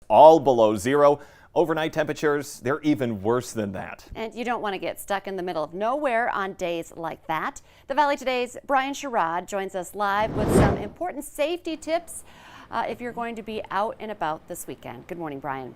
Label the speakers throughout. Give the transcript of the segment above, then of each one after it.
Speaker 1: all below zero. Overnight temperatures, they're even worse than that.
Speaker 2: And you don't want to get stuck in the middle of nowhere on days like that. The Valley Today's Brian Sherrod joins us live with some important safety tips if you're going to be out and about this weekend. Good morning, Brian.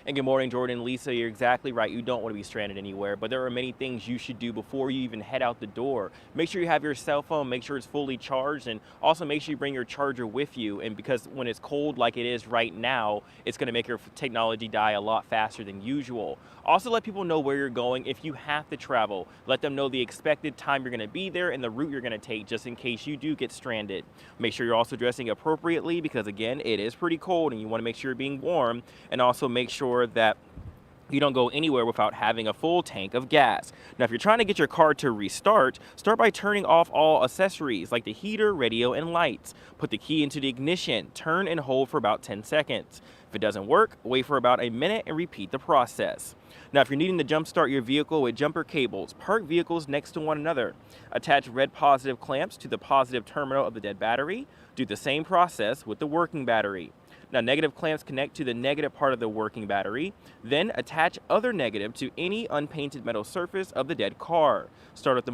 Speaker 3: And good morning, Jordan. Lisa, you're exactly right. You don't want to be stranded anywhere, but there are many things you should do before you even head out the door. Make sure you have your cell phone, make sure it's fully charged, and also make sure you bring your charger with you. And because when it's cold like it is right now, it's going to make your technology die a lot faster than usual. Also, let people know where you're going if you have to travel. Let them know the expected time you're going to be there and the route you're going to take just in case you do get stranded. Make sure you're also dressing appropriately because, again, it is pretty cold and you want to make sure you're being warm, and also make sure that you don't go anywhere without having a full tank of gas. Now, if you're trying to get your car to restart, start by turning off all accessories like the heater, radio, and lights. Put the key into the ignition, turn and hold for about 10 seconds. If it doesn't work, wait for about a minute and repeat the process. Now, if you're needing to jumpstart your vehicle with jumper cables, park vehicles next to one another. Attach red positive clamps to the positive terminal of the dead battery. Do the same process with the working battery. Now, negative clamps connect to the negative part of the working battery. Then attach other negative to any unpainted metal surface of the dead car. Start with the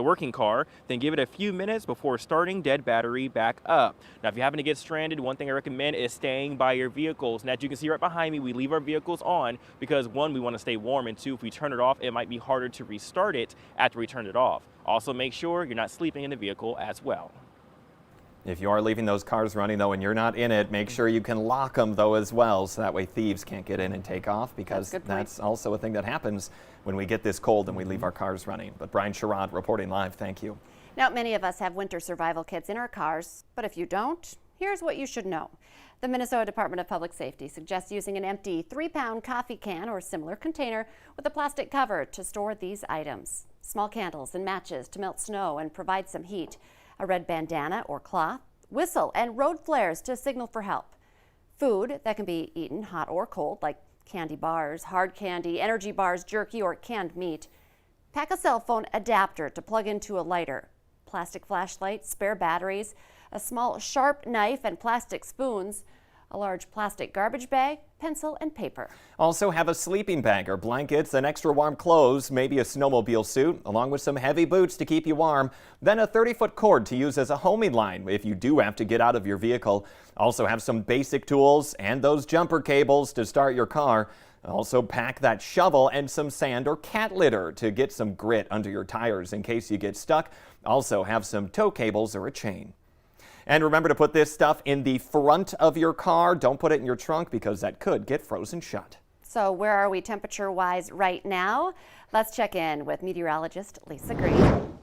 Speaker 3: working car, then give it a few minutes before starting dead battery back up. Now, if you happen to get stranded, one thing I recommend is staying by your vehicles. And as you can see right behind me, we leave our vehicles on because one, we want to stay warm, and two, if we turn it off, it might be harder to restart it after we turn it off. Also, make sure you're not sleeping in the vehicle as well.
Speaker 1: If you are leaving those cars running, though, and you're not in it, make sure you can lock them, though, as well, so that way thieves can't get in and take off, because that's also a thing that happens when we get this cold and we leave our cars running. But Brian Sherrod reporting live. Thank you.
Speaker 2: Now, many of us have winter survival kits in our cars, but if you don't, here's what you should know. The Minnesota Department of Public Safety suggests using an empty 3-pound coffee can or similar container with a plastic cover to store these items. Small candles and matches to melt snow and provide some heat. A red bandana or cloth, whistle, and road flares to signal for help. Food that can be eaten hot or cold, like candy bars, hard candy, energy bars, jerky, or canned meat. Pack a cell phone adapter to plug into a lighter. Plastic flashlight, spare batteries, a small sharp knife and plastic spoons, a large plastic garbage bag, pencil, and paper.
Speaker 1: Also have a sleeping bag or blankets and extra warm clothes, maybe a snowmobile suit, along with some heavy boots to keep you warm. Then a 30-foot cord to use as a homing line if you do have to get out of your vehicle. Also have some basic tools and those jumper cables to start your car. Also pack that shovel and some sand or cat litter to get some grit under your tires in case you get stuck. Also have some tow cables or a chain. And remember to put this stuff in the front of your car. Don't put it in your trunk because that could get frozen shut.
Speaker 2: So where are we temperature-wise right now? Let's check in with meteorologist Lisa Green.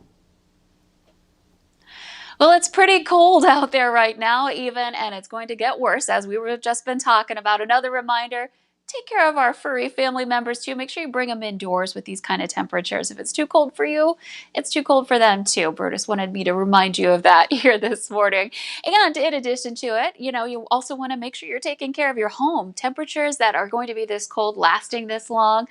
Speaker 4: Well, it's pretty cold out there right now even, and it's going to get worse as we were just been talking about. Another reminder, take care of our furry family members too. Make sure you bring them indoors with these kind of temperatures. If it's too cold for you, it's too cold for them too. Brutus wanted me to remind you of that here this morning. And in addition to it, you also want to make sure you're taking care of your home. Temperatures that are going to be this cold, lasting this long,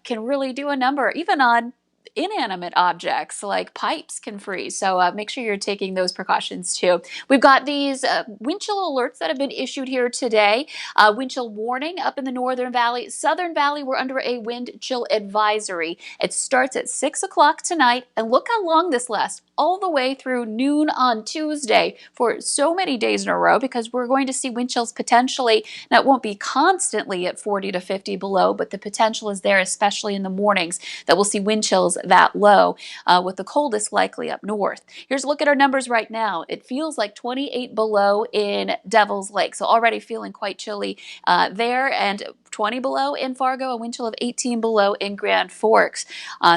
Speaker 4: can really do a number, even on inanimate objects like pipes can freeze. So make sure you're taking those precautions too. We've got these wind chill alerts that have been issued here today. Wind chill warning up in the Northern Valley. Southern Valley, we're under a wind chill advisory. It starts at 6 o'clock tonight, and look how long this lasts, all the way through noon on Tuesday for so many days in a row, because we're going to see wind chills potentially. Now, it won't be constantly at 40 to 50 below, but the potential is there, especially in the mornings, that we'll see wind chills that low, with the coldest likely up north. Here's a look at our numbers right now. It feels like 28 below in Devil's Lake, so already feeling quite chilly there, and 20 below in Fargo, a wind chill of 18 below in Grand Forks.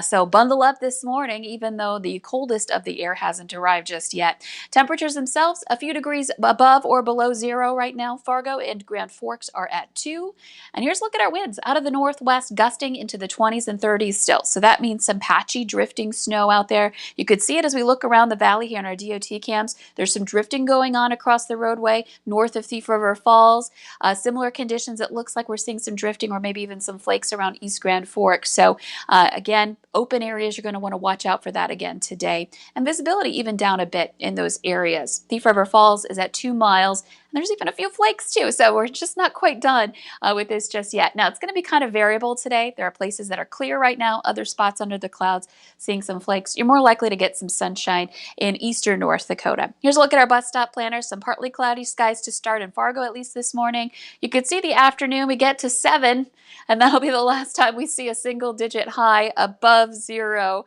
Speaker 4: So bundle up this morning, even though the coldest of the air hasn't arrived just yet. Temperatures themselves, a few degrees above or below zero right now. Fargo and Grand Forks are at 2. And here's a look at our winds out of the northwest, gusting into the 20s and 30s still. So that means some patchy drifting snow out there. You could see it as we look around the valley here in our DOT cams. There's some drifting going on across the roadway north of Thief River Falls. Similar conditions, it looks like we're seeing some drifting or maybe even some flakes around East Grand Forks. So again, open areas, you're going to want to watch out for that again today. And visibility even down a bit in those areas. Thief River Falls is at 2 miles, and There's even a few flakes too, so we're just not quite done with this just yet. Now, it's going to be kind of variable today. There are places that are clear right now, other spots under the clouds seeing some flakes. You're more likely to get some sunshine in eastern North Dakota. Here's a look at our bus stop planner. Some partly cloudy skies to start in Fargo, at least this morning. You could see the afternoon we get to 7, and that'll be the last time we see a single-digit high above 0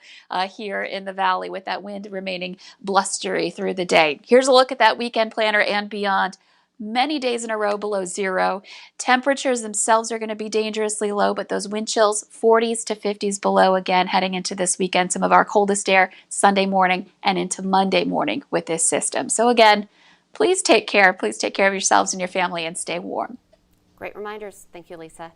Speaker 4: here in the valley, with that wind remaining blustery through the day. Here's a look at that weekend planner and beyond. Many days in a row below 0. Temperatures themselves are going to be dangerously low, but those wind chills 40s to 50s below again heading into this weekend. Some of our coldest air Sunday morning and into Monday morning with this system. So again, please take care. Please take care of yourselves and your family and stay warm.
Speaker 2: Great reminders. Thank you, Lisa.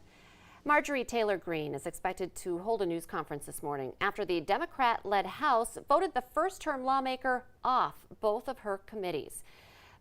Speaker 2: Marjorie Taylor Greene is expected to hold a news conference this morning after the Democrat-led House voted the first-term lawmaker off both of her committees.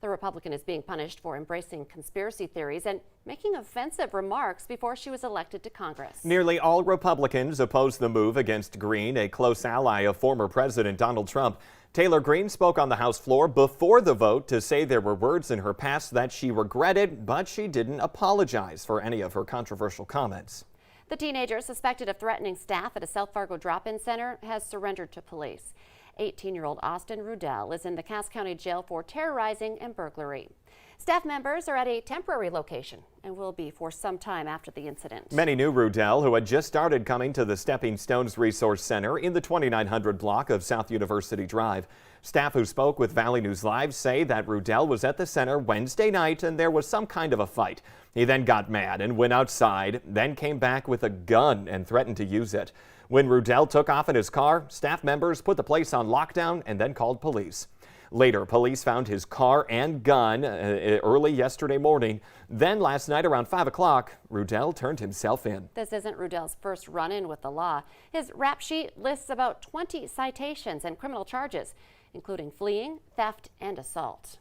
Speaker 2: The Republican is being punished for embracing conspiracy theories and making offensive remarks before she was elected to Congress.
Speaker 1: Nearly all Republicans opposed the move against Greene, a close ally of former President Donald Trump. Taylor Greene spoke on the House floor before the vote to say there were words in her past that she regretted, but she didn't apologize for any of her controversial comments.
Speaker 2: The teenager, suspected of threatening staff at a South Fargo drop-in center, has surrendered to police. 18-year-old Austin Rudell is in the Cass County Jail for terrorizing and burglary. Staff members are at a temporary location and will be for some time after the incident.
Speaker 1: Many knew Rudell, who had just started coming to the Stepping Stones Resource Center in the 2900 block of South University Drive. Staff who spoke with Valley News Live say that Rudell was at the center Wednesday night and there was some kind of a fight. He then got mad and went outside, then came back with a gun and threatened to use it. When Rudell took off in his car, staff members put the place on lockdown and then called police. Later, police found his car and gun early yesterday morning. Then last night around 5 o'clock, Rudell turned himself in.
Speaker 2: This isn't Rudell's first run-in with the law. His rap sheet lists about 20 citations and criminal charges, including fleeing, theft, and assault.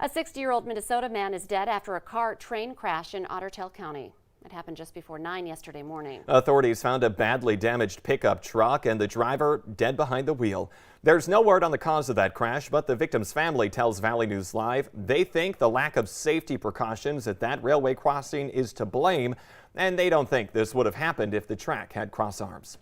Speaker 2: A 60-year-old Minnesota man is dead after a car-train crash in Otter Tail County. It happened just before 9 yesterday morning.
Speaker 1: Authorities found a badly damaged pickup truck and the driver dead behind the wheel. There's no word on the cause of that crash, but the victim's family tells Valley News Live they think the lack of safety precautions at that railway crossing is to blame, and they don't think this would have happened if the track had crossarms.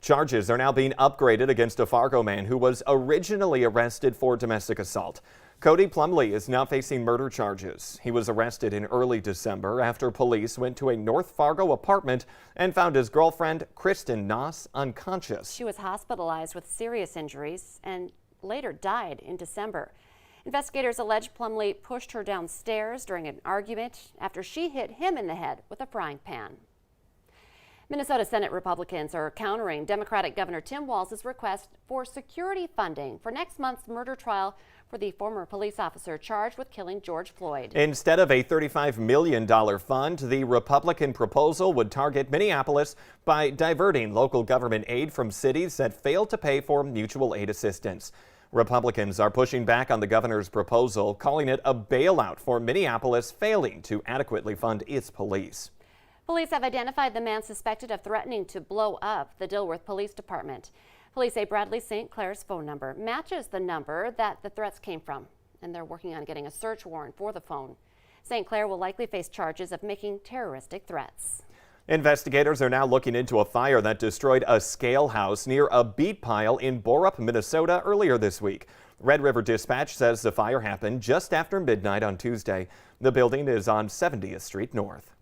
Speaker 1: Charges are now being upgraded against a Fargo man who was originally arrested for domestic assault. Cody Plumley is now facing murder charges. He was arrested in early December after police went to a North Fargo apartment and found his girlfriend, Kristen Noss, unconscious.
Speaker 2: She was hospitalized with serious injuries and later died in December. Investigators allege Plumley pushed her downstairs during an argument after she hit him in the head with a frying pan. Minnesota Senate Republicans are countering Democratic Governor Tim Walz's request for security funding for next month's murder trial for the former police officer charged with killing George Floyd.
Speaker 1: Instead of a $35 million fund, the Republican proposal would target Minneapolis by diverting local government aid from cities that fail to pay for mutual aid assistance. Republicans are pushing back on the governor's proposal, calling it a bailout for Minneapolis failing to adequately fund its police.
Speaker 2: Police have identified the man suspected of threatening to blow up the Dilworth Police Department. Police say Bradley St. Clair's phone number matches the number that the threats came from, and they're working on getting a search warrant for the phone. St. Clair will likely face charges of making terroristic threats.
Speaker 1: Investigators are now looking into a fire that destroyed a scale house near a beet pile in Borup, Minnesota earlier this week. Red River Dispatch says the fire happened just after midnight on Tuesday. The building is on 70th Street North.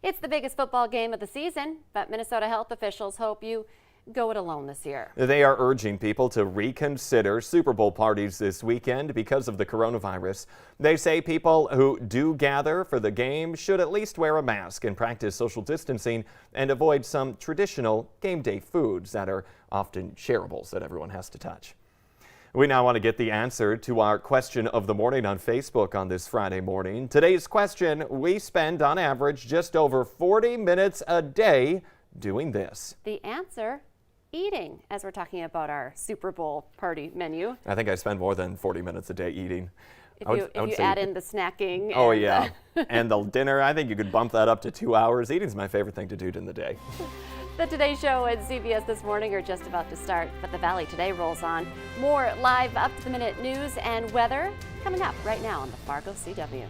Speaker 2: It's the biggest football game of the season, but Minnesota health officials hope you go it alone this year.
Speaker 1: They are urging people to reconsider Super Bowl parties this weekend because of the coronavirus. They say people who do gather for the game should at least wear a mask and practice social distancing and avoid some traditional game day foods that are often shareables that everyone has to touch. We now want to get the answer to our question of the morning on Facebook on this Friday morning. Today's question: we spend on average just over 40 minutes a day doing this.
Speaker 2: The answer: eating, as we're talking about our Super Bowl party menu.
Speaker 1: I think I spend more than 40 minutes a day eating.
Speaker 2: If you add in the snacking.
Speaker 1: Oh,
Speaker 2: and
Speaker 1: yeah. And the dinner, I think you could bump that up to 2 hours. Eating's my favorite thing to do in the day.
Speaker 2: The Today Show and CBS This Morning are just about to start, but the Valley Today rolls on. More live up-to-the-minute news and weather coming up right now on the Fargo CW.